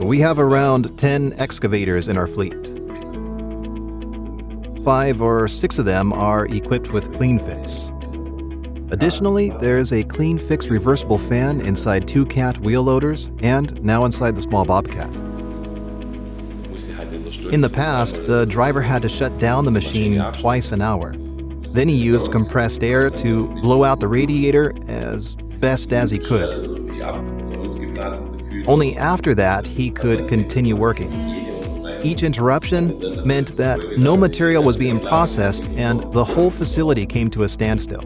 We have around 10 excavators in our fleet. 5 or 6 of them are equipped with Cleanfix. Additionally, there's a Cleanfix reversible fan inside 2 Cat wheel loaders and now inside the small Bobcat. In the past, the driver had to shut down the machine twice an hour. Then he used compressed air to blow out the radiator as best as he could. Only after that he could continue working. Each interruption meant that no material was being processed and the whole facility came to a standstill.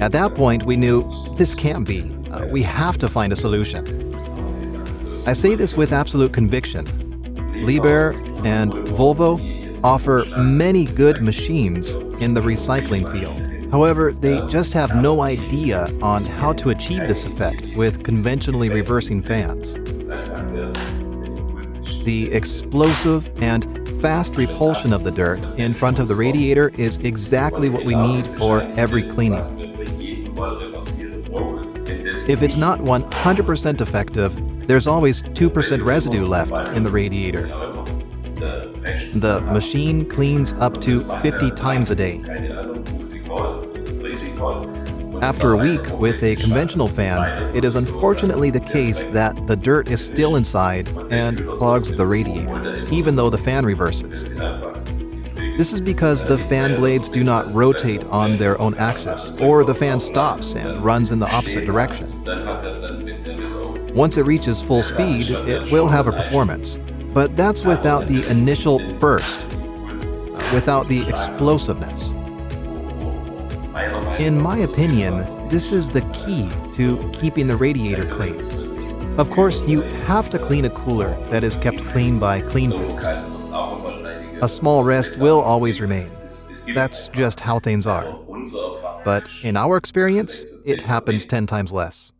At that point, we knew this can't be. We have to find a solution. I say this with absolute conviction. Liebherr and Volvo offer many good machines in the recycling field. However, they just have no idea on how to achieve this effect with conventionally reversing fans. The explosive and fast repulsion of the dirt in front of the radiator is exactly what we need for every cleaning. If it's not 100% effective, there's always 2% residue left in the radiator. The machine cleans up to 50 times a day. After a week with a conventional fan, it is unfortunately the case that the dirt is still inside and clogs the radiator, even though the fan reverses. This is because the fan blades do not rotate on their own axis, or the fan stops and runs in the opposite direction. Once it reaches full speed, it will have a performance, but that's without the initial burst, without the explosiveness. In my opinion, this is the key to keeping the radiator clean. Of course, you have to clean a cooler that is kept clean by Cleanfix. A small rest will always remain. That's just how things are. But in our experience, it happens 10 times less.